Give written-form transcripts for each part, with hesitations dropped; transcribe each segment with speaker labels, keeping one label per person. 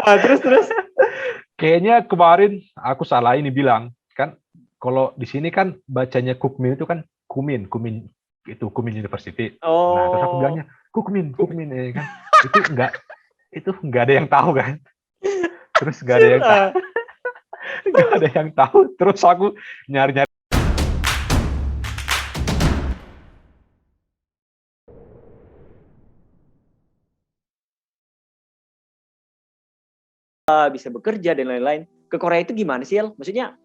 Speaker 1: Terus.
Speaker 2: Kayaknya kemarin aku salah ini bilang kan, kalau di sini kan bacanya Kukmin itu kan Kumin itu Kumin University. Nah terus aku bilangnya Kukmin ya kan, itu nggak ada yang tahu kan, terus nggak ada yang tahu, terus aku nyari.
Speaker 1: Bisa bekerja dan lain-lain. Ke Korea itu gimana sih, El? Maksudnya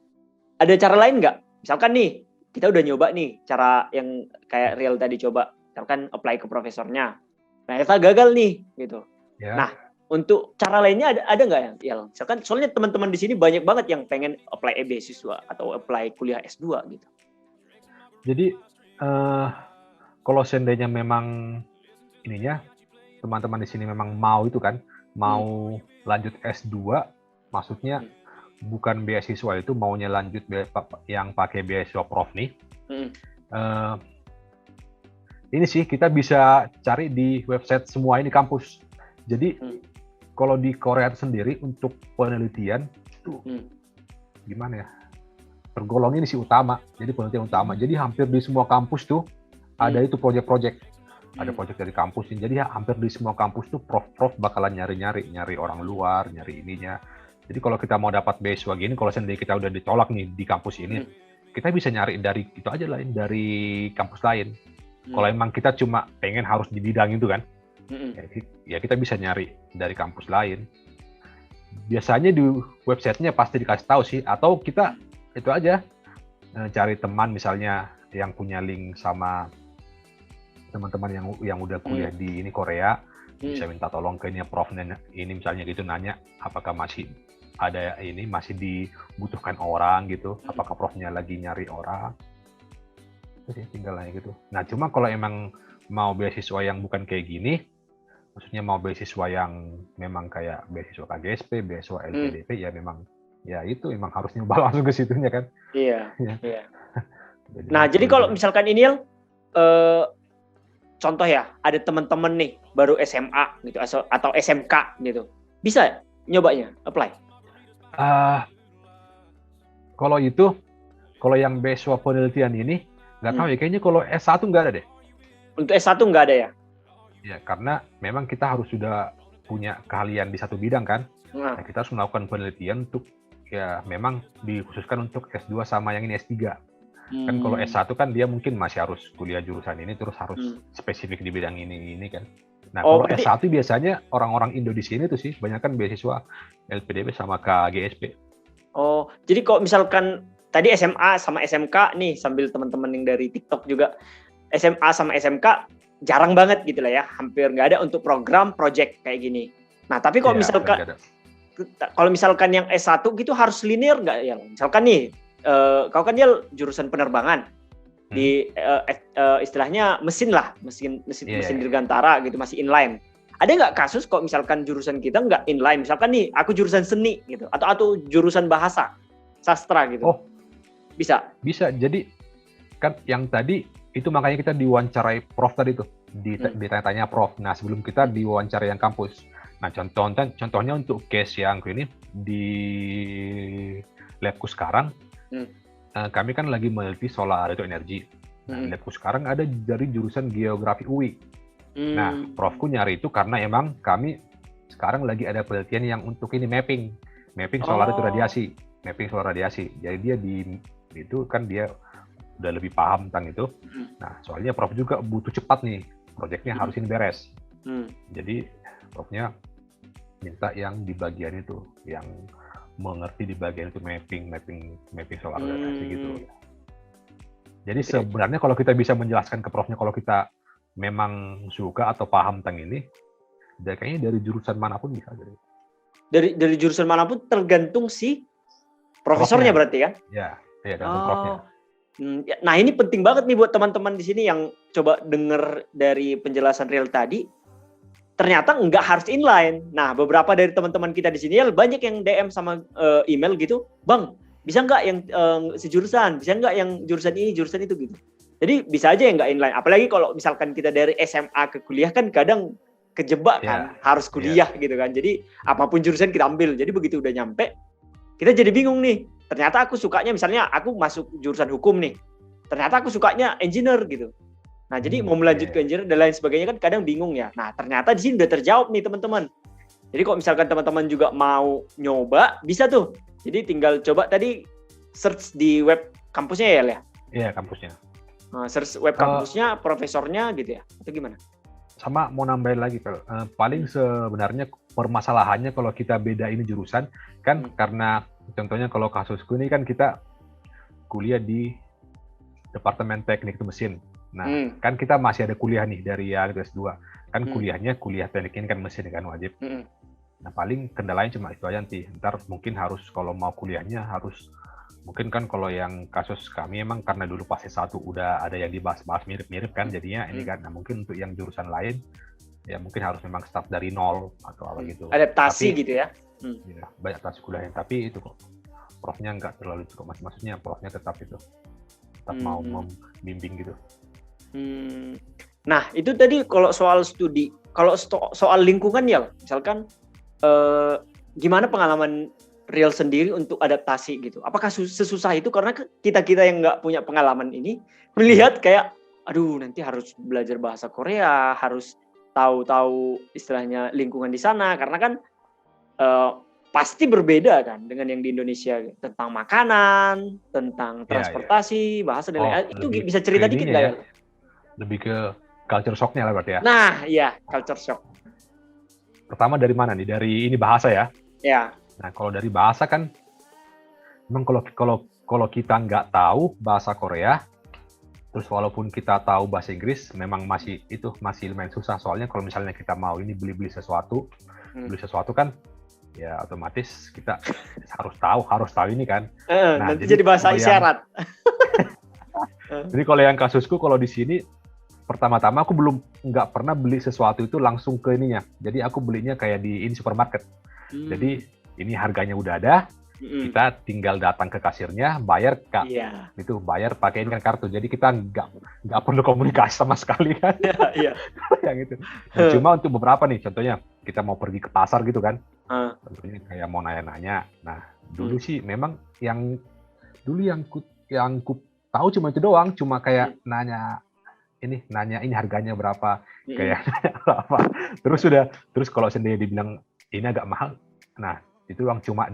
Speaker 1: ada cara lain nggak? Misalkan nih, kita udah nyoba nih cara yang kayak Real tadi coba, misalkan apply ke profesornya. Nah, kita gagal nih, gitu.
Speaker 2: Ya.
Speaker 1: Nah, untuk cara lainnya ada nggak ya? Misalkan soalnya teman-teman di sini banyak banget yang pengen apply beasiswa atau apply kuliah S2 gitu.
Speaker 2: Jadi kalau seandainya memang ininya teman-teman di sini memang mau itu kan, mau lanjut S2, maksudnya bukan beasiswa itu, maunya lanjut yang pakai beasiswa prof nih. Ini sih kita bisa cari di website semua ini kampus. Jadi kalau di Korea sendiri untuk penelitian itu gimana ya? Tergolong ini sih utama. Jadi penelitian utama. Jadi hampir di semua kampus tuh ada itu project-project. Ada project dari kampus. Jadi hampir di semua kampus tuh prof bakalan nyari orang luar, nyari ininya. Jadi kalau kita mau dapat beasiswa gini, kalau sendiri kita udah ditolak nih di kampus ini, kita bisa nyari dari itu aja lain, dari kampus lain. Kalau emang kita cuma pengen harus di bidang itu kan, ya kita bisa nyari dari kampus lain. Biasanya di websitenya pasti dikasih tahu sih, atau kita itu aja cari teman misalnya yang punya link sama teman-teman yang udah kuliah di ini Korea, bisa minta tolong ke ini profnya ini misalnya gitu, nanya apakah masih ada ini, masih dibutuhkan orang gitu, apakah profnya lagi nyari orang. Jadi tinggal nanya gitu. Nah cuma kalau emang mau beasiswa yang bukan kayak gini, maksudnya mau beasiswa yang memang kayak beasiswa KGSP, beasiswa LPDP, ya memang ya itu emang harus nyoba langsung ke situnya kan.
Speaker 1: Iya. Nah jadi kalau misalkan ini contoh ya, ada teman-teman nih baru SMA gitu atau SMK gitu, bisa nyobanya apply?
Speaker 2: Kalau yang beasiswa penelitian ini nggak tahu ya, kayaknya kalau S1 nggak ada deh.
Speaker 1: Untuk S1 nggak ada ya?
Speaker 2: Ya karena memang kita harus sudah punya keahlian di satu bidang kan. Nah, kita harus melakukan penelitian untuk ya memang dikhususkan untuk S2 sama yang ini S3. Kan kalau S1 kan dia mungkin masih harus kuliah jurusan ini, terus harus spesifik di bidang ini kan. Nah kalau S1 biasanya orang-orang Indo di sini tuh sih banyak kan beasiswa LPDP sama KGSP.
Speaker 1: Oh, jadi kalau misalkan tadi SMA sama SMK nih, sambil teman-teman yang dari TikTok juga, SMA sama SMK jarang banget gitu lah ya, hampir nggak ada untuk program project kayak gini. Nah tapi kalau misalkan yang S1 gitu harus linear nggak ya? Misalkan nih, kau kan dia jurusan penerbangan, di istilahnya mesin dirgantara gitu, masih inline. Ada nggak kasus kok misalkan jurusan kita nggak inline, misalkan nih aku jurusan seni gitu, atau jurusan bahasa sastra gitu?
Speaker 2: Oh,
Speaker 1: bisa.
Speaker 2: Jadi kan yang tadi itu makanya kita diwawancarai prof tadi tuh, ditanya-tanya prof. Nah sebelum kita diwawancara yang kampus. Nah contohnya untuk case yang ini di labku sekarang, kami kan lagi meneliti solar itu energi. Nah labku sekarang ada dari jurusan geografi UI. Nah, profku nyari itu karena emang kami sekarang lagi ada penelitian yang untuk ini mapping solar itu radiasi. Jadi dia itu kan dia udah lebih paham tentang itu. Nah, soalnya prof juga butuh cepat nih, proyeknya harus ini beres. Jadi profnya minta yang di bagian itu, yang mengerti di bagian itu mapping solar radiasi gitu. Jadi sebenarnya kalau kita bisa menjelaskan ke profnya, kalau kita memang suka atau paham tentang ini, kayaknya dari jurusan manapun bisa.
Speaker 1: Dari jurusan manapun tergantung si profesornya berarti kan?
Speaker 2: Ya, tergantung profnya.
Speaker 1: Nah ini penting banget nih buat teman-teman di sini yang coba dengar dari penjelasan Real tadi. Ternyata nggak harus inline. Nah beberapa dari teman-teman kita di sini ya banyak yang DM sama email gitu, Bang bisa nggak yang sejurusan, bisa nggak yang jurusan ini, jurusan itu gitu. Jadi bisa aja yang nggak inline. Apalagi kalau misalkan kita dari SMA ke kuliah kan kadang kejebak kan, harus kuliah gitu kan. Jadi apapun jurusan kita ambil. Jadi begitu udah nyampe, kita jadi bingung nih. Ternyata aku sukanya, misalnya aku masuk jurusan hukum nih. Ternyata aku sukanya engineer gitu. Nah, jadi mau melanjut ke engineer dan lain sebagainya kan kadang bingung ya. Nah, ternyata di sini udah terjawab nih teman-teman. Jadi kalau misalkan teman-teman juga mau nyoba, bisa tuh. Jadi tinggal coba tadi search di web kampusnya ya.
Speaker 2: Iya, kampusnya.
Speaker 1: Search web kampusnya, profesornya gitu ya, atau gimana?
Speaker 2: Sama mau nambahin lagi, paling sebenarnya permasalahannya kalau kita beda ini jurusan, kan karena contohnya kalau kasusku ini kan kita kuliah di Departemen Teknik Mesin. Nah, kan kita masih ada kuliah nih dari yang S2. Kan kuliahnya kuliah teknik ini kan mesin kan wajib. Nah, paling kendalanya cuma itu aja nanti. Ntar mungkin harus kalau mau kuliahnya harus, mungkin kan kalau yang kasus kami emang karena dulu pas S1 udah ada yang dibahas-bahas mirip-mirip kan jadinya ini kan. Nah, mungkin untuk yang jurusan lain ya mungkin harus memang start dari nol atau apa gitu.
Speaker 1: Adaptasi gitu ya.
Speaker 2: Ya, banyak adaptasi kuliahnya, tapi itu kok profnya nggak terlalu cukup, maksudnya profnya tetap mau membimbing gitu.
Speaker 1: Nah, itu tadi kalau soal studi. Kalau soal lingkungan ya, misalkan gimana pengalaman Riel sendiri untuk adaptasi gitu? Apakah sesusah itu? Karena kita yang nggak punya pengalaman ini melihat kayak, aduh nanti harus belajar bahasa Korea, harus tahu istilahnya lingkungan di sana, karena kan pasti berbeda kan dengan yang di Indonesia, tentang makanan, tentang transportasi, bahasa dan lain-lain. Itu bisa cerita dikit nggak ya?
Speaker 2: Lebih ke culture shock-nya lah berarti ya?
Speaker 1: Nah, iya, culture shock.
Speaker 2: Pertama dari mana nih? Dari ini bahasa ya?
Speaker 1: Ya.
Speaker 2: Nah, kalau dari bahasa kan, memang kalau kita nggak tahu bahasa Korea, terus walaupun kita tahu bahasa Inggris, memang masih lumayan susah. Soalnya kalau misalnya kita mau ini beli sesuatu kan, ya otomatis kita harus tahu ini kan.
Speaker 1: Nah, nanti jadi bahasa isyarat.
Speaker 2: Jadi kalau yang kasusku, kalau di sini pertama-tama aku nggak pernah beli sesuatu itu langsung ke ininya. Jadi aku belinya kayak di supermarket. Jadi ini harganya udah ada, kita tinggal datang ke kasirnya, bayar itu bayar pakai ini kan kartu. Jadi kita nggak perlu komunikasi sama sekali kan. Yang itu. Nah, cuma untuk beberapa nih, contohnya kita mau pergi ke pasar gitu kan. Contohnya kayak mau nanya-nanya. Nah, dulu sih memang yang ku tahu cuma itu doang, cuma kayak nanya ini harganya berapa, kayak berapa. Terus kalau sendiri dibilang ini agak mahal. Nah, itu doang, cuma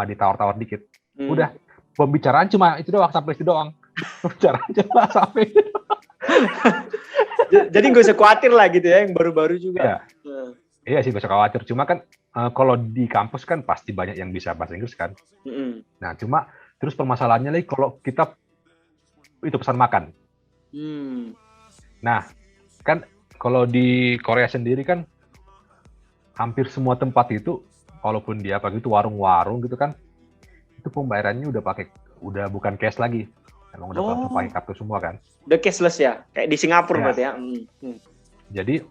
Speaker 2: ditawar-tawar dikit. Udah, pembicaraan cuma itu doang, sampai itu doang. Pembicaraan cuma sampai itu doang.
Speaker 1: Jadi nggak usah khawatir lah gitu ya, yang baru-baru juga.
Speaker 2: Iya sih, nggak usah khawatir. Cuma kan kalau di kampus kan pasti banyak yang bisa bahasa Inggris kan. Nah, cuma terus permasalahannya lagi kalau kita itu pesan makan. Nah, kan kalau di Korea sendiri kan hampir semua tempat itu, walaupun dia pakai itu warung-warung gitu kan, itu pembayarannya udah bukan cash lagi, emang udah pakai kartu semua kan.
Speaker 1: Udah cashless ya, kayak di Singapura berarti ya.
Speaker 2: Jadi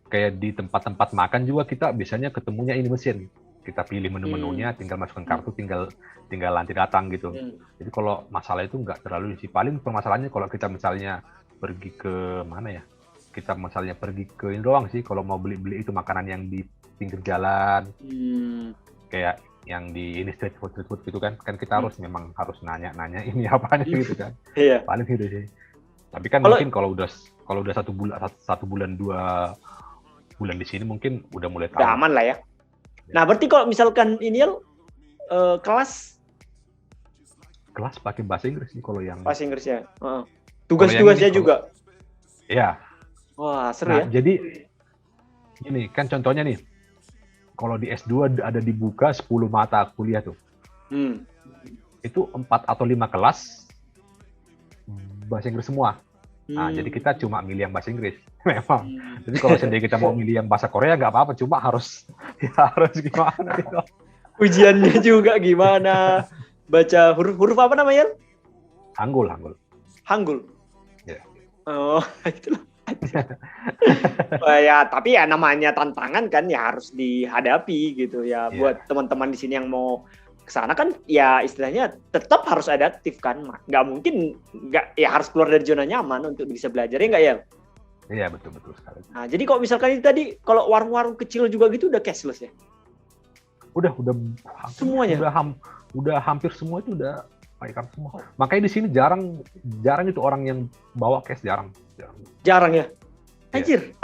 Speaker 2: kayak di tempat-tempat makan juga kita biasanya ketemunya ini mesin. Kita pilih menu-menunya, tinggal masukkan kartu, tinggal nanti datang gitu. Jadi kalau masalah itu nggak terlalu sih. Paling permasalahannya kalau kita misalnya pergi ke mana ya? Kita misalnya pergi ke ini doang sih. Kalau mau beli itu makanan yang di pinggir jalan, kayak yang di ini street food gitu kan kita memang harus nanya ini apanya gitu kan. Paling gitu sih. Tapi kan mungkin kalau udah 1 bulan 2 bulan di sini mungkin udah mulai tahu.
Speaker 1: Udah aman lah ya. Nah, berarti kalau misalkan ini kelas
Speaker 2: pakai bahasa Inggris nih kalau yang
Speaker 1: bahasa Inggris ya. Tugas-tugasnya juga.
Speaker 2: Iya.
Speaker 1: Wah, seru ya.
Speaker 2: Jadi ini kan contohnya nih. Kalau di S2 ada dibuka 10 mata kuliah tuh. Itu 4 atau 5 kelas bahasa Inggris semua. Nah, jadi kita cuma milih yang bahasa Inggris. Memang. Jadi kalau sendiri kita mau milih yang bahasa Korea nggak apa-apa, cuma harus gimana gitu.
Speaker 1: Ujiannya juga gimana? Baca huruf apa namanya?
Speaker 2: Hangul.
Speaker 1: Ya. Oh, itulah. Ya, tapi ya namanya tantangan kan ya harus dihadapi gitu ya. Buat teman-teman di sini yang mau kesana kan ya istilahnya tetap harus adaptif kan, nggak mungkin nggak ya, harus keluar dari zona nyaman untuk bisa belajar ya nggak ya?
Speaker 2: Iya, betul sekali.
Speaker 1: Nah, jadi kalau misalkan itu tadi, kalau warung-warung kecil juga gitu udah cashless ya?
Speaker 2: Udah
Speaker 1: Semuanya?
Speaker 2: udah hampir semua itu udah pakai kartu semua. Makanya di sini jarang itu orang yang bawa cash, jarang.
Speaker 1: Jarang ya? Anjir.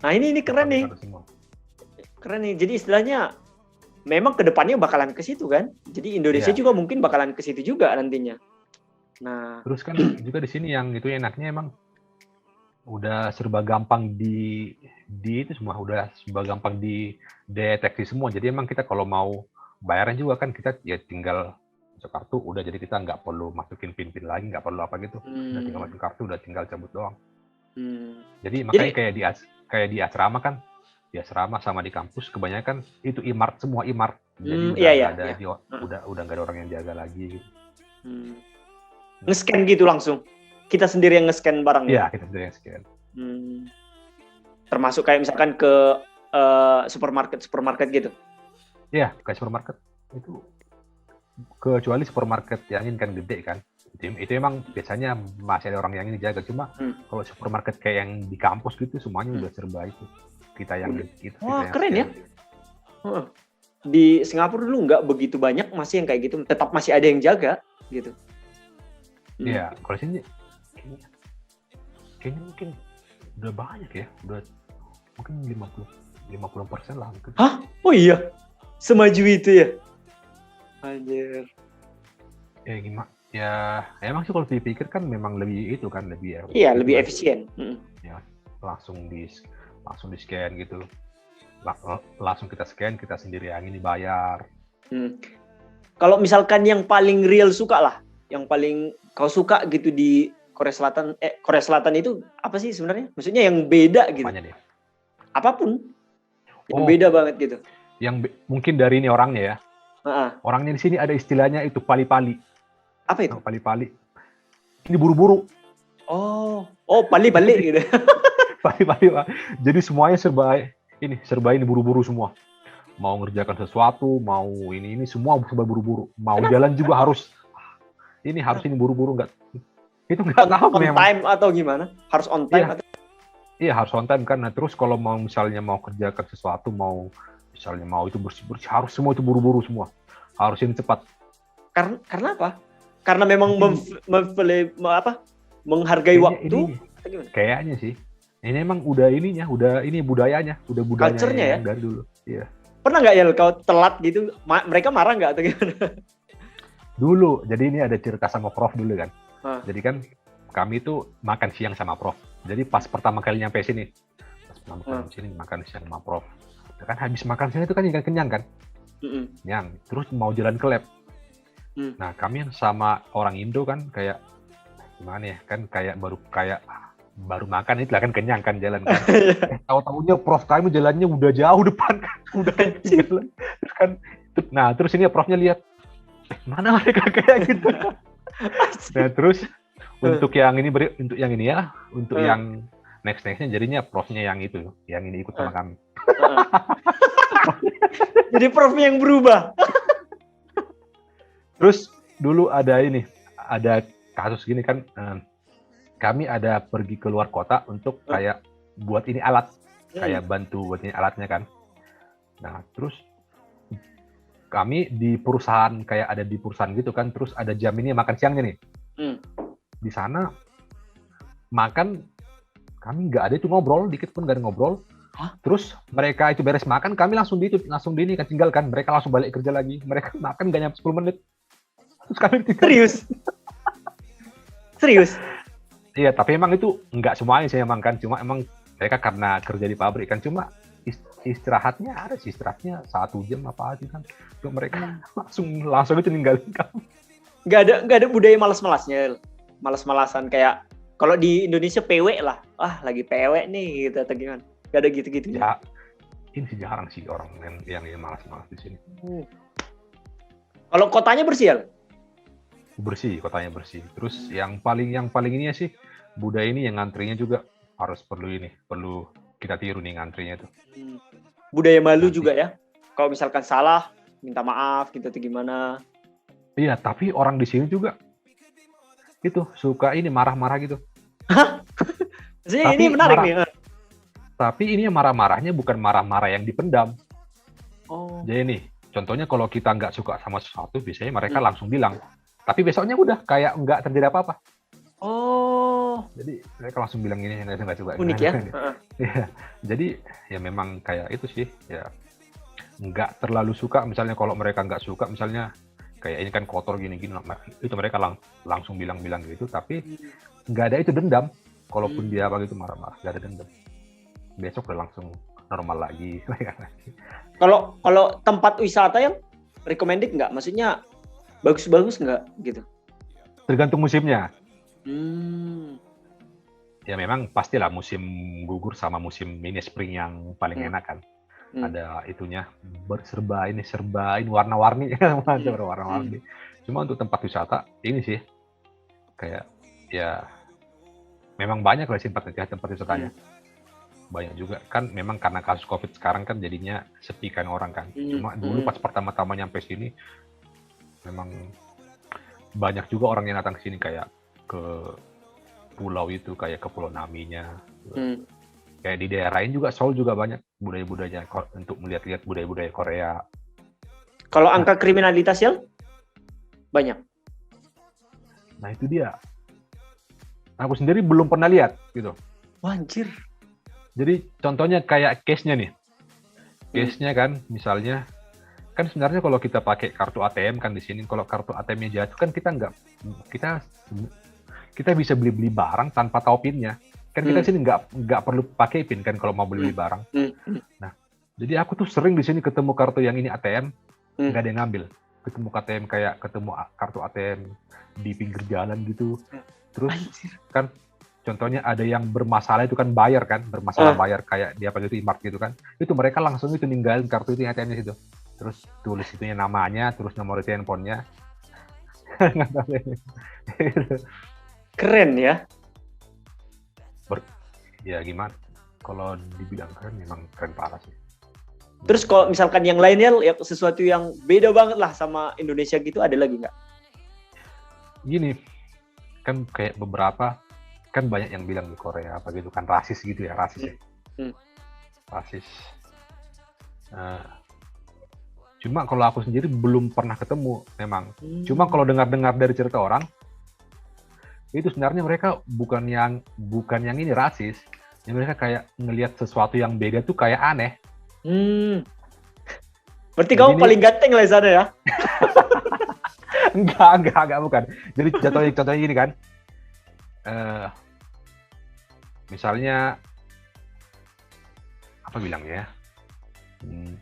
Speaker 1: Nah, ini keren nih.
Speaker 2: Semua.
Speaker 1: Keren nih. Jadi istilahnya memang kedepannya bakalan ke situ kan? Jadi Indonesia juga mungkin bakalan ke situ juga nantinya. Nah,
Speaker 2: terus kan juga di sini yang itu enaknya emang udah serba gampang di itu semua, udah serba gampang dideteksi semua. Jadi emang kita kalau mau bayaran juga kan kita ya tinggal masuk kartu, udah, jadi kita nggak perlu masukin pin lagi, nggak perlu apa gitu. Udah tinggal masukin kartu, udah tinggal cabut doang. Jadi makanya kayak di asrama kan, di asrama sama di kampus kebanyakan itu e-mart semua, e-mart. Jadi udah nggak ada orang yang jaga lagi gitu.
Speaker 1: Nge-scan gitu langsung. Kita sendiri yang nge-scan barangnya.
Speaker 2: Iya, kita sendiri yang scan.
Speaker 1: Termasuk kayak misalkan ke supermarket gitu.
Speaker 2: Iya, kayak supermarket itu, kecuali supermarket yang ini kan gede kan. Itu emang biasanya masih ada orang yang ini jaga. Cuma kalau supermarket kayak yang di kampus gitu semuanya udah serba itu. Kita yang gitu.
Speaker 1: Wah, keren ya. Di Singapura dulu nggak begitu banyak masih yang kayak gitu. Tetap masih ada yang jaga gitu.
Speaker 2: Iya, kalau sini kayaknya mungkin udah banyak ya, udah mungkin 50% lah mungkin.
Speaker 1: Hah? Oh iya, semaju itu ya? Anjir.
Speaker 2: Ya gimana? Ya emang sih kalau dipikir kan memang lebih itu kan, lebih ya.
Speaker 1: Iya, lebih efisien.
Speaker 2: Ya, langsung di scan gitu, langsung kita scan, kita sendiri yang ini bayar.
Speaker 1: Kalau misalkan yang paling real suka lah, yang paling kau suka gitu di Korea Selatan itu apa sih sebenarnya? Maksudnya yang beda gitu.
Speaker 2: Apanya dia?
Speaker 1: Apapun. Yang beda banget gitu.
Speaker 2: Yang mungkin dari ini orangnya ya. Orangnya di sini ada istilahnya itu pali-pali.
Speaker 1: Apa itu?
Speaker 2: Pali-pali. Ini buru-buru.
Speaker 1: Oh, pali-pali gitu.
Speaker 2: Pali-pali. Jadi semuanya serba ini buru-buru semua. Mau ngerjakan sesuatu, mau ini semua serba buru-buru. Mau jalan juga harus ini buru-buru, enggak. Itu nggak tahu
Speaker 1: on time atau gimana? Harus on time atau?
Speaker 2: Iya, harus on time kan. Nah, terus kalau misalnya mau kerjakan sesuatu, misalnya mau itu bersih-bersih, harus semua itu buru-buru semua. Harus ini cepat.
Speaker 1: Karena apa? Karena memang menghargai waktu.
Speaker 2: Kayaknya sih. Ini emang udah ini budayanya, udah budayanya
Speaker 1: culture-nya ya?
Speaker 2: Dari dulu. Iya.
Speaker 1: Pernah nggak ya kau telat gitu? Mereka marah nggak atau gimana?
Speaker 2: Dulu, jadi ini ada cerita sama Prof dulu kan. Jadi kan kami itu makan siang sama Prof. Jadi pas pertama kali nyampe sini, makan siang sama Prof. Kan habis makan siang itu kan kenyang kan? Kenyang. Terus mau jalan ke lab. Nah, kami yang sama orang Indo kan kayak gimana ya? Kan kayak baru makan itu lah kan, kenyang kan jalan kan. Tahu-tahunya Prof kami jalannya udah jauh depan kan. Udah jalan. Terus kan terus ini Profnya lihat mana mereka kayak gitu. Nah, terus untuk yang ini ya, untuk yang next-nya jadinya Profnya yang ini ikut sama kami.
Speaker 1: Jadi Profnya yang berubah.
Speaker 2: Terus dulu ada kasus gini kan, kami ada pergi ke luar kota untuk kayak buat ini alat, kayak bantu buat ini alatnya kan. Nah, terus kami di perusahaan, kayak ada di perusahaan gitu kan, terus ada jam ini makan siangnya nih. Di sana makan, kami nggak ada itu ngobrol, dikit pun nggak ada ngobrol. Terus mereka itu beres makan, kami langsung ini kan tinggalkan, mereka langsung balik kerja lagi. Mereka makan nggak nyampe 10 menit. Terus kami tinggal. Serius? Iya, tapi emang itu nggak semuanya sih emang kan, cuma emang mereka karena kerja di pabrik kan, cuma istirahatnya ada sih, istirahatnya 1 jam apa aja kan. Cuma mereka langsung itu ninggalin kamu.
Speaker 1: Nggak ada budaya malas-malasan kayak kalau di Indonesia PW lah. Lagi PW nih gitu atau gimana? Nggak ada gitu-gitu.
Speaker 2: Ya, ini sih jarang sih orang yang malas-malas di sini.
Speaker 1: Kalau kotanya bersih ya?
Speaker 2: Bersih, kotanya bersih. Terus yang paling ini sih budaya ini yang ngantrinya juga perlu kita tiru nih ngantrinya tuh.
Speaker 1: Budaya malu juga ya. Kalau misalkan salah, minta maaf gitu atau gimana.
Speaker 2: Iya, tapi orang di sini juga itu suka ini marah-marah gitu.
Speaker 1: Hah? Ini menarik nih.
Speaker 2: Tapi ini marah-marahnya bukan marah-marah yang dipendam.
Speaker 1: Oh.
Speaker 2: Jadi nih, contohnya kalau kita nggak suka sama sesuatu, biasanya mereka langsung bilang. Tapi besoknya udah kayak nggak terjadi apa-apa.
Speaker 1: Oh.
Speaker 2: Jadi mereka langsung bilang ini, saya nggak suka.
Speaker 1: Unik ya?
Speaker 2: Ya. Jadi ya memang kayak itu sih. Ya nggak terlalu suka. Misalnya kalau mereka nggak suka, misalnya kayak ini kan kotor gini-gini, itu mereka langsung bilang-bilang gitu. Tapi nggak ada itu dendam. Kalaupun dia begitu marah-marah, nggak ada dendam. Besok udah langsung normal lagi.
Speaker 1: Kalau tempat wisata yang recommended nggak? Maksudnya bagus-bagus nggak gitu?
Speaker 2: Tergantung musimnya. Ya memang pastilah musim gugur sama musim ini spring yang paling enak kan. Ada itunya serba ini warna-warni. Warna-warni. Cuma untuk tempat wisata ini sih kayak ya memang banyak lah sih tempat wisatanya. Banyak juga kan memang karena kasus COVID sekarang kan jadinya sepi kan orang kan. Cuma dulu pas pertama-tama nyampe sini memang banyak juga orang yang datang ke sini kayak ke pulau itu, kayak ke Pulau Naminya. Kayak di daerah lain juga, Seoul juga banyak budaya-budayanya untuk melihat-lihat budaya-budaya Korea.
Speaker 1: Kalau angka kriminalitas ya banyak.
Speaker 2: Nah itu dia. Aku sendiri belum pernah lihat gitu.
Speaker 1: Wah, anjir.
Speaker 2: Jadi contohnya kayak case-nya nih. Case-nya kan misalnya kan sebenarnya kalau kita pakai kartu ATM kan di sini, kalau kartu ATM-nya jatuh kan kita bisa beli barang tanpa tahu PIN-nya. Kan kita sini nggak perlu pakai PIN kan kalau mau beli barang. Nah, jadi aku tuh sering di sini ketemu kartu yang ini ATM, nggak ada yang ngambil. Ketemu kartu ATM di pinggir jalan gitu. Terus kan contohnya ada yang bermasalah itu kan bayar kayak dia apa gitu e-mart gitu kan. Itu mereka langsung itu ninggalin kartu itu ATM-nya situ. Terus tulis itunya namanya, terus nomor handphonenya.
Speaker 1: Keren ya.
Speaker 2: Ya gimana? Kalau dibilang keren, memang keren parah sih.
Speaker 1: Terus kalau misalkan yang lainnya, sesuatu yang beda banget lah sama Indonesia gitu, ada lagi nggak?
Speaker 2: Gini, kan kayak beberapa, kan banyak yang bilang di Korea apa gitu kan rasis gitu ya, rasis ya. Rasis. Cuma kalau aku sendiri belum pernah ketemu memang. Cuma kalau dengar-dengar dari cerita orang, itu sebenarnya mereka bukan yang ini rasis. Yang mereka kayak ngelihat sesuatu yang beda tuh kayak aneh.
Speaker 1: Berarti kamu paling ganteng lah di sana ya?
Speaker 2: Enggak, bukan. Jadi contohnya gini kan. Misalnya apa bilangnya ya?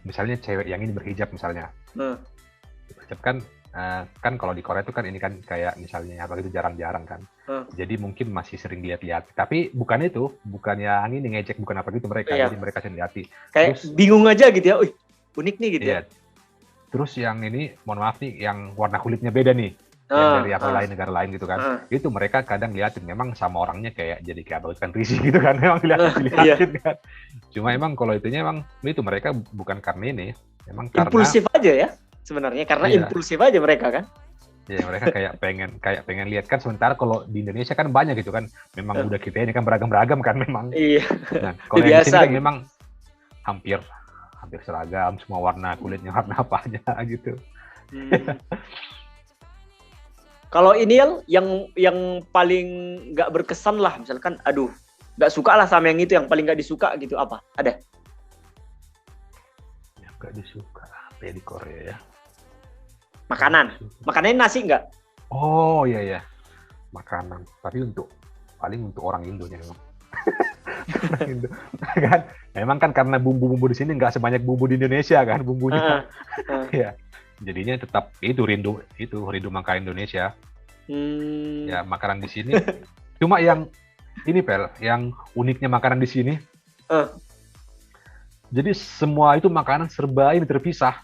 Speaker 2: Misalnya cewek yang ini berhijab misalnya. Berhijab kan kalau di Korea itu kan ini kan kayak misalnya apa gitu jarang-jarang kan. Jadi mungkin masih sering lihat-lihat. Tapi bukan yang ini ngecek, bukan apa gitu mereka. Jadi mereka sering lihat.
Speaker 1: Kayak bingung aja gitu ya. Unik nih gitu ya.
Speaker 2: Terus yang ini, mohon maaf nih, yang warna kulitnya beda nih. Yang dari negara lain gitu kan. Itu mereka kadang liatin. Memang sama orangnya kayak jadi kayak apa kan risih gitu kan. Memang dilihatin kan. Cuma emang kalau itunya emang itu mereka bukan karena ini. Emang
Speaker 1: impulsif aja ya sebenarnya. Karena impulsif aja mereka kan.
Speaker 2: Ya mereka kayak pengen lihat kan. Sementara kalau di Indonesia kan banyak gitu kan. Memang udah kita ini kan beragam-beragam kan memang.
Speaker 1: Iya.
Speaker 2: Nah, kalau yang di sini kan memang hampir seragam, semua warna kulitnya warna apa aja gitu.
Speaker 1: Kalau ini yang paling nggak berkesan lah, misalkan, aduh, nggak suka lah sama yang itu, yang paling nggak disuka gitu, apa? Ada?
Speaker 2: Yang nggak disuka apa ya di Korea ya?
Speaker 1: Makanannya nasi nggak?
Speaker 2: Oh iya, makanan. Tapi paling untuk orang Indonya memang. Indo. Kan memang kan karena bumbu-bumbu di sini nggak sebanyak bumbu di Indonesia kan bumbunya. Ya. Jadinya tetap rindu makan Indonesia. Ya makanan di sini. Cuma yang ini yang uniknya makanan di sini. Jadi semua itu makanan serba ini terpisah.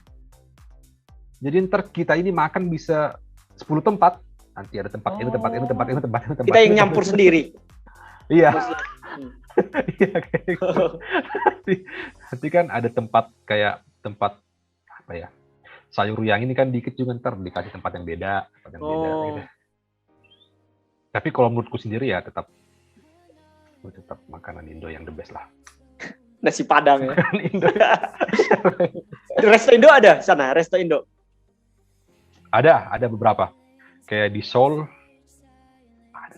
Speaker 2: Jadi ntar kita ini makan bisa 10 tempat. Nanti ada tempat ini, tempat ini, tempat ini, tempat ini, tempat
Speaker 1: kita yang nyampur sendiri.
Speaker 2: Iya. Iya kayak gitu. Nanti kan ada tempat apa ya? Sayur yang ini kan dikit juga ntar dikasih tempat yang beda gitu. Tapi kalau menurutku sendiri ya tetap tetap makanan Indo yang the best lah.
Speaker 1: Nasi Padang ya.
Speaker 2: Indo.
Speaker 1: Resto Indo ada sana, resto Indo.
Speaker 2: Ada beberapa. Kayak di Seoul ada,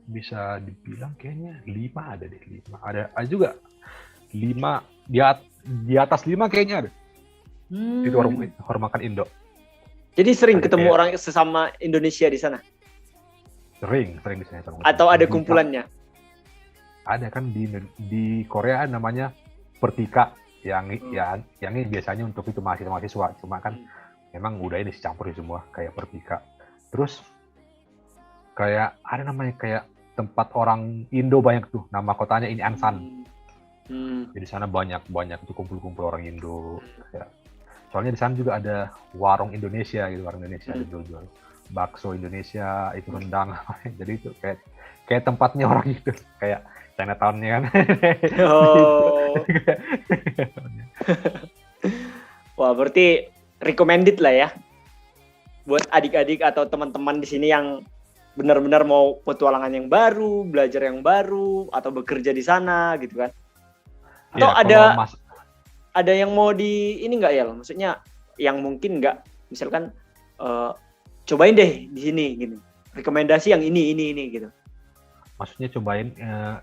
Speaker 2: bisa dibilang kayaknya 5 ada deh, 5. Ada juga 5 di atas 5 kayaknya ada. Itu warung makan Indo.
Speaker 1: Jadi sering ketemu orang sesama Indonesia di sana?
Speaker 2: Sering di sana.
Speaker 1: Atau ada kumpulannya?
Speaker 2: Ada kan di Korea namanya Pertika yang ini biasanya untuk itu mahasiswa. Cuma kan memang udah ini dicampur semua kayak Pertika. Terus kayak ada namanya kayak tempat orang Indo banyak tuh. Nama kotanya ini Ansan. Jadi sana banyak tuh kumpul-kumpul orang Indo. Ya. Soalnya di sana juga ada warung Indonesia gitu, warung Indonesia jual bakso Indonesia, itu rendang. Jadi itu kayak tempatnya orang itu, kayak Chinatown-nya kan.
Speaker 1: Oh. Wah, berarti recommended lah ya buat adik-adik atau teman-teman di sini yang benar-benar mau petualangan yang baru, belajar yang baru, atau bekerja di sana gitu kan. Atau ya, ada yang mau di ini nggak ya? Maksudnya yang mungkin nggak, misalkan cobain deh di sini gitu. Rekomendasi yang ini gitu.
Speaker 2: Maksudnya cobain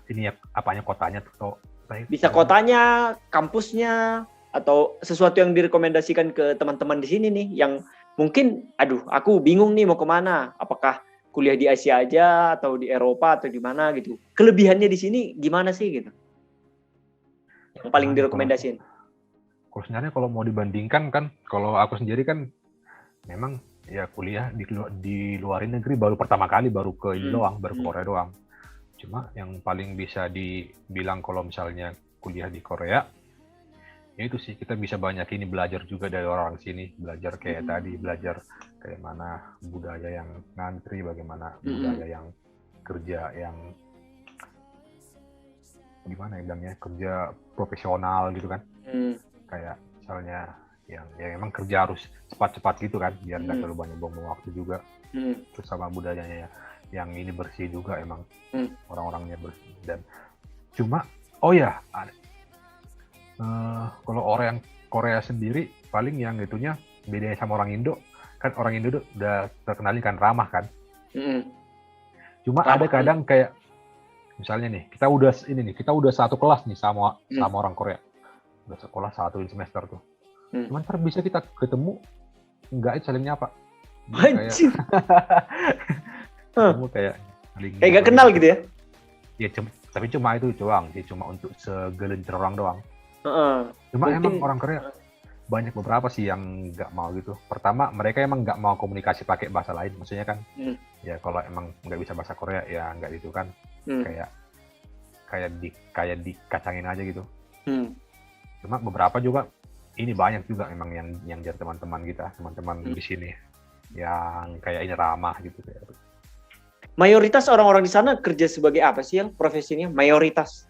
Speaker 2: ini ya, apanya, kotanya tuh?
Speaker 1: Bisa kotanya, kampusnya, atau sesuatu yang direkomendasikan ke teman-teman di sini nih yang mungkin aduh aku bingung nih mau kemana, apakah kuliah di Asia aja atau di Eropa atau di mana gitu, kelebihannya di sini gimana sih gitu yang paling direkomendasiin?
Speaker 2: Kalau sebenarnya kalau mau dibandingkan kan, kalau aku sendiri kan memang ya kuliah di luar negeri baru pertama kali, baru ke ini doang, baru ke Korea doang. Cuma yang paling bisa dibilang kalau misalnya kuliah di Korea, ya itu sih, kita bisa banyak ini belajar juga dari orang sini, belajar kayak tadi, belajar kayak mana budaya yang ngantri, bagaimana budaya yang kerja yang gimana ya bilangnya, kerja profesional gitu kan. Kayak misalnya yang emang kerja harus cepat-cepat gitu kan, biar nggak terlalu banyak buang waktu juga. Terus sama budayanya ya, yang ini bersih juga emang, orang-orangnya bersih. Dan cuma kalau orang Korea sendiri paling yang itunya bedanya sama orang Indo kan, orang Indo udah terkenal kan ramah kan. Cuma ramah, ada kadang kayak misalnya nih kita udah satu kelas nih sama orang Korea, udah sekolah satu semester tuh. Cuman ntar bisa kita ketemu nggak saling nyapa.
Speaker 1: Anjir.
Speaker 2: Ketemu kayak
Speaker 1: nggak kenal gitu ya?
Speaker 2: Ya tapi cuma itu doang sih, cuma untuk segelintir orang doang. Cuma emang orang Korea banyak beberapa sih yang nggak mau gitu. Pertama, mereka emang nggak mau komunikasi pakai bahasa lain. Maksudnya kan, ya kalau emang nggak bisa bahasa Korea ya nggak gitu kan. Kayak dikacangin aja gitu. Cuma beberapa juga ini banyak juga emang yang dari teman-teman kita, teman-teman di sini yang kayak ini ramah gitu.
Speaker 1: Mayoritas orang-orang di sana kerja sebagai apa sih yang profesinya? Mayoritas?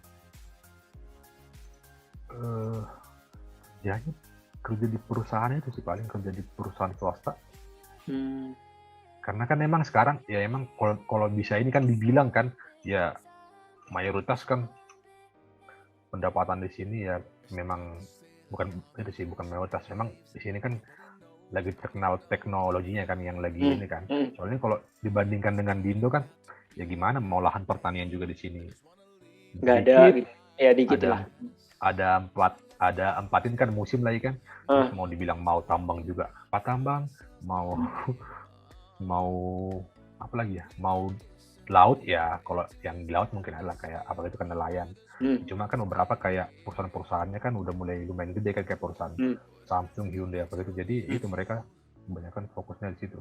Speaker 2: Kerjanya kerja di perusahaan itu sih, paling kerja di perusahaan swasta. Karena kan emang sekarang ya emang kalau bisa ini kan dibilang kan ya mayoritas kan pendapatan di sini ya memang bukan mayoritas, memang di sini kan lagi terkenal teknologinya kan yang lagi ini kan. Soalnya kalau dibandingkan dengan di Indo kan ya gimana mau lahan pertanian juga di sini.
Speaker 1: Nggak ada ya, dikit lah. Ada 4 ini kan musim lagi kan. Terus mau dibilang mau tambang juga apa tambang, mau apa lagi ya, mau laut ya, kalau yang di laut mungkin adalah kayak apa itu kan nelayan. Cuma kan beberapa kayak perusahaan-perusahaannya kan udah mulai lumayan gede kan, kayak perusahaan Samsung, Hyundai apa gitu. Jadi itu mereka kebanyakan fokusnya di situ.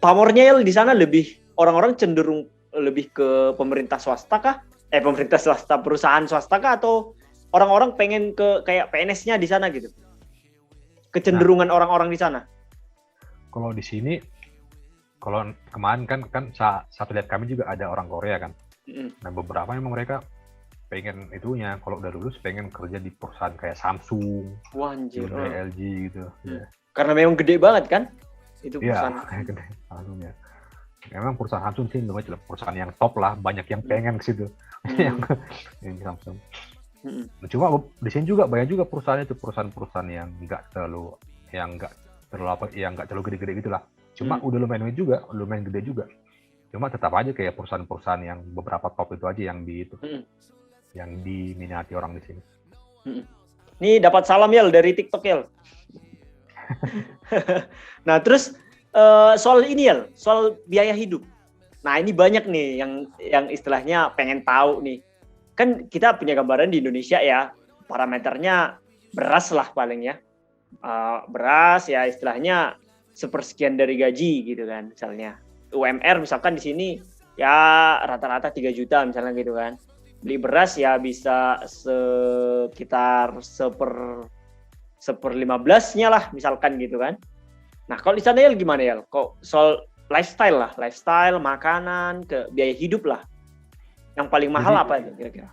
Speaker 1: Pamornya di sana lebih orang-orang cenderung lebih ke pemerintah swasta kah? Pemerintah swasta, perusahaan swasta kah, atau orang-orang pengen ke kayak PNS-nya di sana gitu? Kecenderungan orang-orang di sana? Kalau
Speaker 2: di sini, kalau kemarin kan satu lihat kami juga ada orang Korea kan. Nah beberapa memang mereka pengen itunya, kalau udah lulus pengen kerja di perusahaan kayak Samsung, LG gitu.
Speaker 1: Karena memang gede banget kan itu perusahaan.
Speaker 2: Iya, gede Samsungnya. Memang perusahaan Samsung sih namanya perusahaan yang top lah, banyak yang pengen ke situ. Yang Samsung. Cuma di sini juga banyak juga perusahaan-perusahaan yang nggak terlalu gede-gede gitulah. Cuma udah lumayan gede juga. Cuma tetap aja kayak perusahaan-perusahaan yang beberapa top itu aja yang diminati orang di sini.
Speaker 1: Nih dapat salam Yel dari TikTok Yel. Nah terus soal ini Yel, soal biaya hidup. Nah ini banyak nih yang istilahnya pengen tahu nih. Kan kita punya gambaran di Indonesia ya, parameternya beras lah paling ya. Beras ya istilahnya sepersekian dari gaji gitu kan misalnya. UMR misalkan di sini ya rata-rata 3 juta misalnya gitu kan. Beli beras ya bisa sekitar seper 15-nya lah misalkan gitu kan. Nah kalau di sana ya gimana ya? Kok soal lifestyle, makanan, ke biaya hidup lah. Yang paling mahal apa itu kira-kira?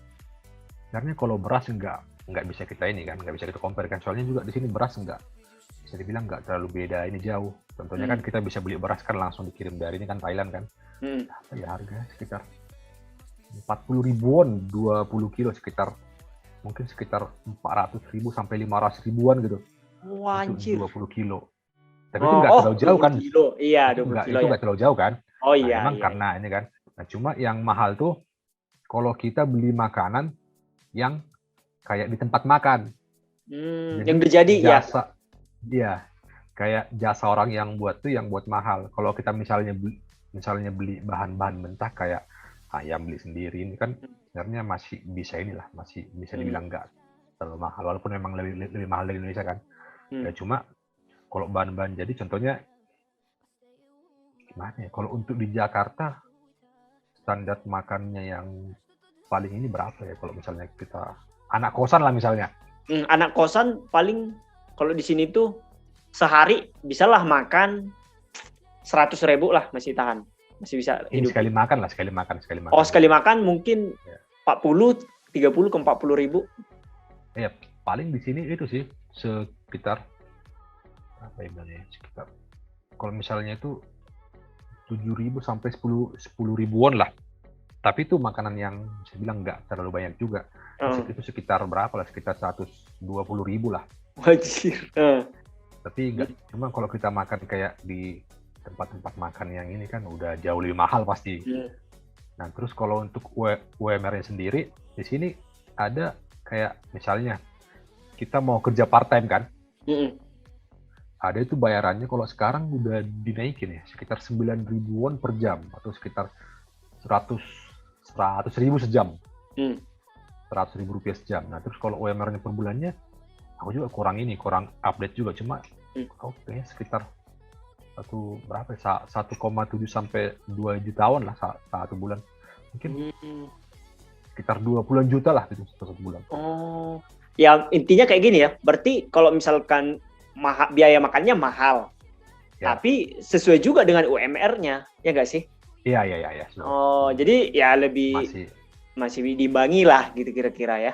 Speaker 2: Sebenarnya kalau beras nggak bisa kita nggak bisa kita compare kan. Soalnya juga di sini beras bisa dibilang nggak terlalu beda ini jauh. Contohnya kan kita bisa beli beras kan langsung dikirim dari ini kan Thailand kan. Apa ya harganya sekitar 40 ribuan 20 kilo mungkin sekitar 400.000 sampai 500.000-an gitu.
Speaker 1: Wajib.
Speaker 2: Untuk 20 kilo. Tapi itu nggak terlalu jauh kan?
Speaker 1: Kilo. Iya, 20 kilo.
Speaker 2: Itu nggak terlalu jauh kan?
Speaker 1: Oh iya.
Speaker 2: Memang karena ini kan. Nah, cuma yang mahal tuh kalau kita beli makanan yang kayak di tempat makan.
Speaker 1: Yang udah jadi
Speaker 2: jasa, ya. Iya. Kayak jasa orang yang buat mahal. Kalau kita misalnya beli bahan-bahan mentah kayak ayam beli sendiri ini kan sebenarnya masih bisa dibilang nggak terlalu mahal walaupun memang lebih mahal dari Indonesia kan. Ya cuma kalau bahan-bahan jadi contohnya gimana ya? Kalau untuk di Jakarta standar makannya yang paling ini berapa ya kalau misalnya kita anak kosan lah misalnya.
Speaker 1: Anak kosan paling kalau di sini tuh sehari bisalah makan 100.000 lah masih tahan. Masih bisa hidup.
Speaker 2: Sekali makan.
Speaker 1: Oh, sekali makan mungkin 30 ke 40 ribu.
Speaker 2: Ya, paling di sini itu sih sekitar apa ya sekitar kalau misalnya itu 7.000 sampai 10 ribuan lah. Tapi itu makanan yang saya bilang nggak terlalu banyak juga. Itu sekitar berapa lah? Sekitar 120.000 lah.
Speaker 1: Wajir.
Speaker 2: Tapi nggak, cuma kalau kita makan kayak di tempat-tempat makan yang ini kan udah jauh lebih mahal pasti. Nah terus kalau untuk UMR-nya sendiri di sini ada kayak misalnya kita mau kerja part time kan, ada itu bayarannya kalau sekarang udah dinaikin ya sekitar 9 ribuan per jam atau sekitar 100 ribu sejam, 100 ribu rupiah sejam. Nah terus kalau UMR-nya per bulannya aku juga kurang update juga cuma kayaknya sekitar 1,7 sampai 2 jutaan lah satu bulan. Mungkin sekitar 20 juta lah gitu satu bulan.
Speaker 1: Oh, ya intinya kayak gini ya. Berarti kalau misalkan biaya makannya mahal, tapi sesuai juga dengan UMR-nya, ya nggak sih?
Speaker 2: Iya.
Speaker 1: Oh, jadi ya lebih masih diimbangi lah gitu kira-kira ya.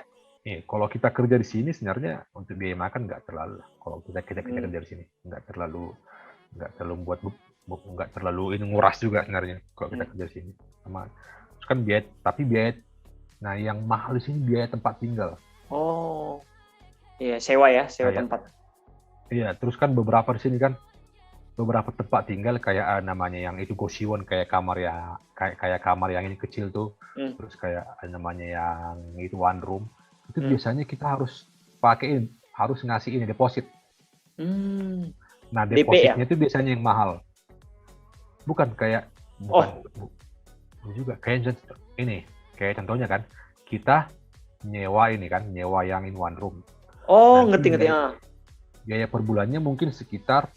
Speaker 2: Kalau kita kerja di sini sebenarnya untuk biaya makan nggak terlalu. Kalau kita kerja di sini nggak terlalu ini nguras juga sebenarnya kalau kita kerja di sini. Sama terus kan biaya. Nah yang mahal di sini biaya tempat tinggal.
Speaker 1: Oh, iya sewa tempat.
Speaker 2: Iya, terus kan beberapa di sini kan beberapa tempat tinggal kayak namanya yang itu gosiwon kayak kamar yang ini kecil tuh. Terus kayak namanya yang itu one room. Itu biasanya kita harus ngasih ini deposit. Nah, depositnya itu biasanya yang mahal. Bukan juga kayak contohnya kan kita nyewa yang in one room.
Speaker 1: Oh, ngerti.
Speaker 2: Biaya per bulannya mungkin sekitar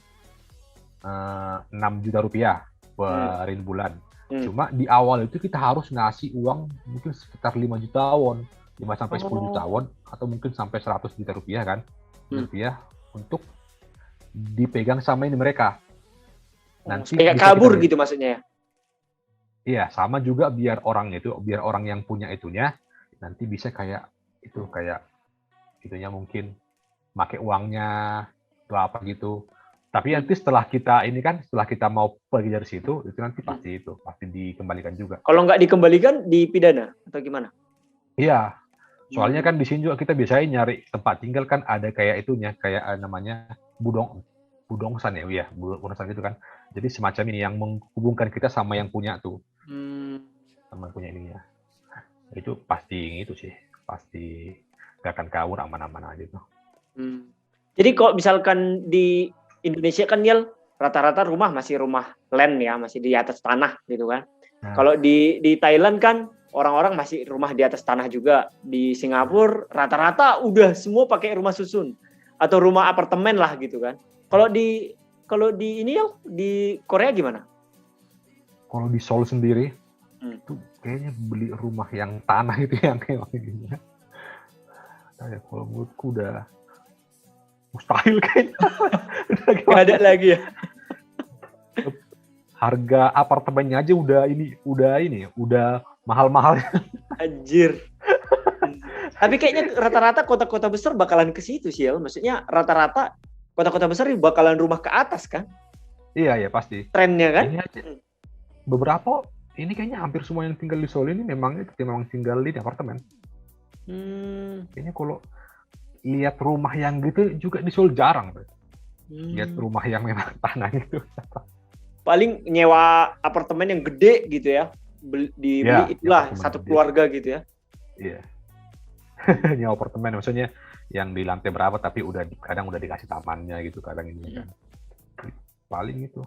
Speaker 2: 6 juta rupiah per bulan. Cuma di awal itu kita harus ngasih uang mungkin sekitar 5 juta won, 5 sampai 10 juta won atau mungkin sampai 100 juta rupiah kan. Rupiah untuk dipegang sama ini mereka. Nanti
Speaker 1: kayak kabur gitu maksudnya ya?
Speaker 2: Iya, sama juga biar orang yang punya itunya nanti bisa kayak itunya mungkin pakai uangnya atau apa gitu. Tapi nanti setelah kita mau pergi dari situ, itu nanti pasti dikembalikan juga.
Speaker 1: Kalau nggak dikembalikan, dipidana atau gimana?
Speaker 2: Iya, soalnya kan di sini juga kita biasanya nyari tempat tinggal kan ada kayak itunya, kayak namanya budongsan ya, budongsan gitu kan. Jadi semacam ini yang menghubungkan kita sama yang punya tuh, sama yang punya ininya. Itu pasti itu sih, pasti nggak akan kabur, aman-aman aja tuh.
Speaker 1: Jadi kalau misalkan di Indonesia kan Yel, rata-rata rumah masih rumah land ya, masih di atas tanah gitu kan. Kalau di Thailand kan orang-orang masih rumah di atas tanah juga. Di Singapura rata-rata udah semua pakai rumah susun atau rumah apartemen lah gitu kan. Kalau di ini Yel, di Korea gimana?
Speaker 2: Kalau di Seoul sendiri itu kayaknya beli rumah yang tanah itu yang kayak gini. Kalau menurutku udah mustahil kayaknya.
Speaker 1: Nggak ada lagi ya.
Speaker 2: Harga apartemennya aja udah mahal-mahal.
Speaker 1: Anjir. Tapi kayaknya rata-rata kota-kota besar bakalan ke situ sih ya. Maksudnya rata-rata kota-kota besar bakalan rumah ke atas kan?
Speaker 2: Iya pasti.
Speaker 1: Trennya kan?
Speaker 2: Ini aja. Beberapa ini kayaknya hampir semua yang tinggal di Seoul ini memang tinggal di apartemen. Kayaknya kalau lihat rumah yang gitu juga di Seoul jarang. Lihat rumah yang memang tanah gitu.
Speaker 1: Paling nyewa apartemen yang gede gitu ya. Dibeli itulah satu keluarga gitu ya.
Speaker 2: Iya. Nyewa apartemen maksudnya yang di lantai berapa tapi kadang udah dikasih tamannya gitu kadang ini kan. Paling itu.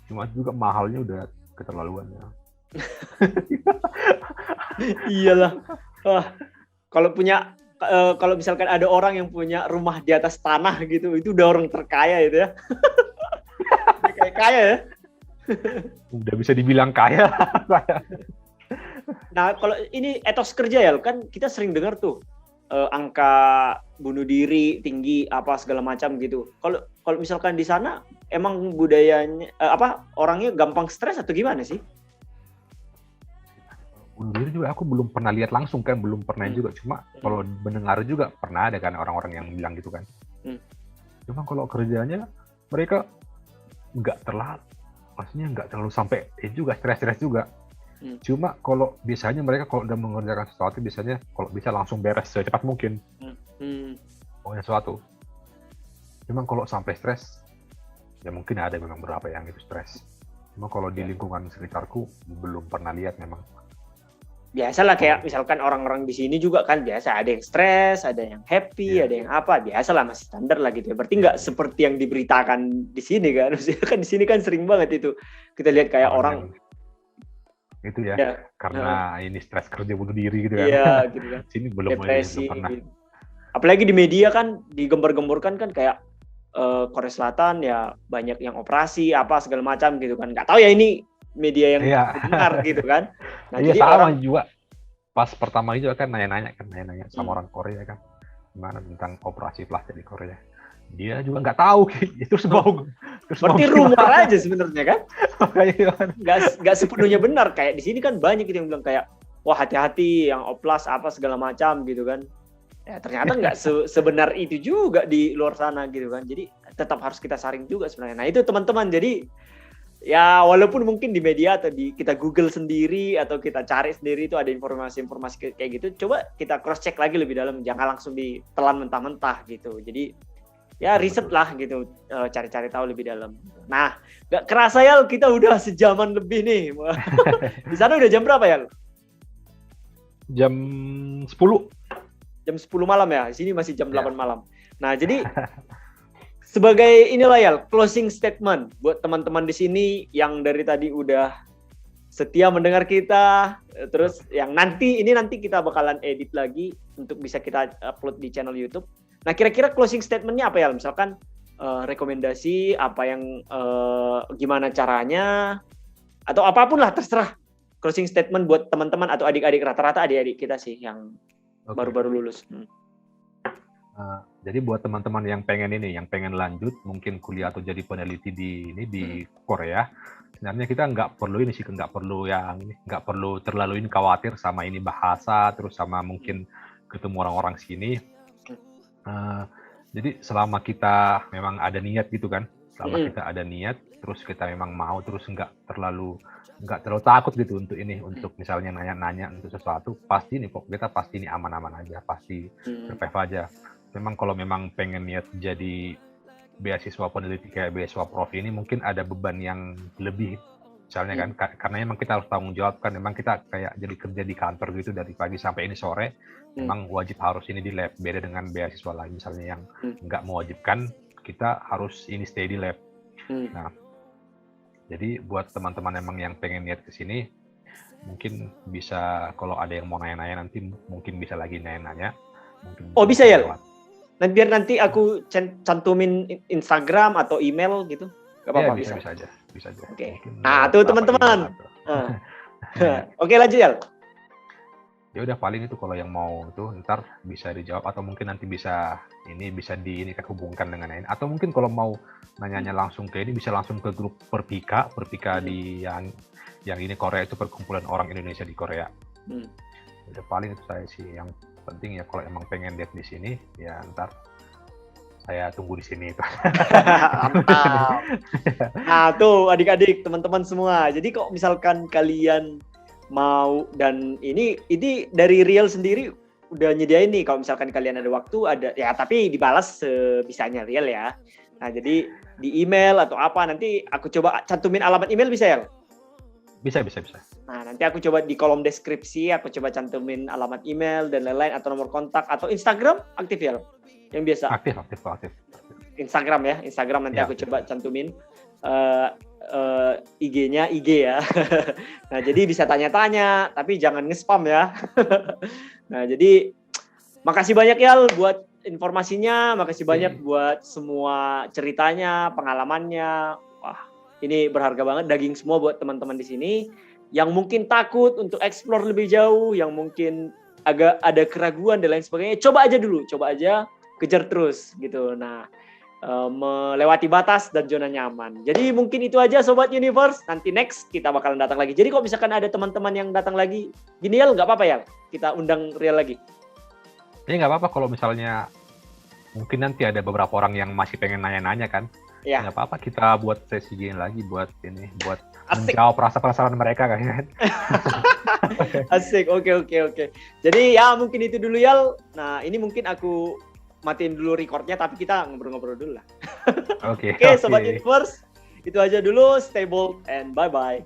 Speaker 2: Cuma juga mahalnya udah keterlaluan ya.
Speaker 1: Iyalah. Kalau misalkan ada orang yang punya rumah di atas tanah gitu, itu udah orang terkaya itu ya. Kayak kaya ya.
Speaker 2: Udah bisa dibilang kaya.
Speaker 1: Nah, kalau ini etos kerja ya, kan kita sering dengar tuh angka bunuh diri tinggi apa segala macam gitu. Kalau misalkan di sana emang budayanya orangnya gampang stres atau gimana sih?
Speaker 2: Bunuh diri juga aku belum pernah lihat langsung kan, belum pernah juga. Cuma kalau mendengar juga pernah ada kan orang-orang yang bilang gitu kan. Cuma kalau kerjanya mereka nggak terlalu sampai juga stres juga. Cuma kalau biasanya mereka kalau udah mengerjakan sesuatu biasanya kalau bisa langsung beres secepat mungkin. Pokoknya sesuatu. Cuma kalau sampai stres ya mungkin ada memang beberapa yang itu stres. Cuma kalau di lingkungan sekitarku belum pernah lihat memang.
Speaker 1: Biasalah kayak misalkan orang-orang di sini juga kan biasa ada yang stres, ada yang happy, ada yang apa, biasalah masih standar lah gitu ya. Berarti nggak seperti yang diberitakan di sini kan. Maksudnya kan di sini kan sering banget itu kita lihat kayak orang
Speaker 2: itu ya karena ini stres kerja bunuh diri gitu kan.
Speaker 1: Iya gitu kan.
Speaker 2: Sini belum pernah.
Speaker 1: Gitu. Apalagi di media kan digembar-gemborkan kan kayak Korea Selatan ya banyak yang operasi apa segala macam gitu kan. Nggak tahu ya ini media yang benar gitu kan. Nah,
Speaker 2: iya
Speaker 1: jadi
Speaker 2: sama juga. Pas pertama itu kan nanya-nanya sama orang Korea kan. Gimana tentang operasi plastik di Korea. Dia juga nggak tahu itu
Speaker 1: berarti rumor aja sebenarnya kan. Nggak sepenuhnya benar. Kayak di sini kan banyak yang bilang kayak wah hati-hati yang oplas apa segala macam gitu kan. Ya ternyata nggak sebenar itu juga di luar sana gitu kan. Jadi tetap harus kita saring juga sebenarnya. Nah itu teman-teman, jadi ya walaupun mungkin di media atau kita Google sendiri atau kita cari sendiri itu ada informasi-informasi kayak gitu, coba kita cross check lagi lebih dalam, jangan langsung ditelan mentah-mentah gitu. Jadi ya riset lah gitu, cari-cari tahu lebih dalam. Nah, nggak kerasa ya kita udah sejaman lebih nih. Di sana udah jam berapa ya?
Speaker 2: Jam 10.
Speaker 1: Jam 10 malam ya. Di sini masih jam 8 malam. Nah, jadi sebagai inilah ya closing statement buat teman-teman di sini yang dari tadi udah setia mendengar kita, terus yang nanti kita bakalan edit lagi untuk bisa kita upload di channel YouTube. Nah, kira-kira closing statement-nya apa ya? Misalkan rekomendasi apa yang gimana caranya atau apapun lah terserah. Closing statement buat teman-teman atau adik-adik, rata-rata adik-adik kita sih yang baru-baru lulus.
Speaker 2: Jadi buat teman-teman yang pengen lanjut mungkin kuliah atau jadi peneliti di Korea, sebenarnya kita nggak perlu terlalu khawatir sama ini bahasa, terus sama mungkin ketemu orang-orang sini. Jadi selama kita memang ada niat gitu kan, selama kita ada niat, terus kita memang mau, terus nggak terlalu takut gitu untuk misalnya nanya-nanya untuk sesuatu, pasti nih kok kita pasti nih aman-aman aja, pasti survive aja. Memang kalau memang pengen niat jadi beasiswa peneliti kayak beasiswa prof ini mungkin ada beban yang lebih, misalnya kan karena memang kita harus tanggung jawab kan, memang kita kayak jadi kerja di kantor gitu dari pagi sampai ini sore, memang wajib harus ini di lab, beda dengan beasiswa lain misalnya yang nggak mewajibkan kita harus ini stay di lab. Nah, jadi buat teman-teman emang yang pengen niat ke sini, mungkin bisa kalau ada yang mau nanya-nanya nanti mungkin bisa lagi nanya-nanya.
Speaker 1: Oh bisa ya? Biar nanti aku cantumin Instagram atau email gitu. Gak apa-apa,
Speaker 2: bisa aja.
Speaker 1: Oke. Nah, tuh teman-teman. Oke, lanjut ya.
Speaker 2: Ya udah paling itu kalau yang mau tuh ntar bisa dijawab atau mungkin nanti bisa hubungkan dengan ini, atau mungkin kalau mau nanyanya langsung ke ini bisa langsung ke grup Perpika di yang ini Korea, itu perkumpulan orang Indonesia di Korea. Udah paling itu saya sih yang penting ya, kalau emang pengen lihat di sini ya ntar saya tunggu di sini itu.
Speaker 1: Mantap. Nah tuh adik-adik teman-teman semua, jadi kok misalkan kalian mau dan ini dari Riel sendiri udah nyediain nih kalau misalkan kalian ada waktu, ada ya, tapi dibalas sebisanya Riel ya. Nah jadi di email atau apa nanti aku coba cantumin alamat email, bisa ya?
Speaker 2: Bisa.
Speaker 1: Nah nanti aku coba di kolom deskripsi aku coba cantumin alamat email dan lain-lain, atau nomor kontak, atau Instagram aktif ya? Yang biasa.
Speaker 2: Aktif.
Speaker 1: Instagram nanti ya, aku coba cantumin. IG-nya IG ya. Nah, jadi bisa tanya-tanya, tapi jangan nge-spam ya. Nah, jadi makasih banyak ya buat informasinya, makasih banyak buat semua ceritanya, pengalamannya. Wah, ini berharga banget, daging semua buat teman-teman di sini yang mungkin takut untuk explore lebih jauh, yang mungkin agak ada keraguan dan lain sebagainya. Coba aja, kejar terus gitu. Nah, melewati batas dan zona nyaman. Jadi mungkin itu aja Sobat Universe. Nanti next kita bakalan datang lagi. Jadi kalau misalkan ada teman-teman yang datang lagi, gini ya nggak apa-apa ya? Kita undang Riel lagi.
Speaker 2: Ini nggak apa-apa kalau misalnya mungkin nanti ada beberapa orang yang masih pengen nanya-nanya kan. Ya. Nggak apa-apa kita buat sesi gini lagi buat menjawab rasa penasaran mereka kan.
Speaker 1: Asik, oke. Jadi ya mungkin itu dulu ya. Nah ini mungkin aku matiin dulu recordnya, tapi kita ngobrol-ngobrol dulu lah.
Speaker 2: Oke,
Speaker 1: Sobat Universe, itu aja dulu. Stay bold and bye-bye.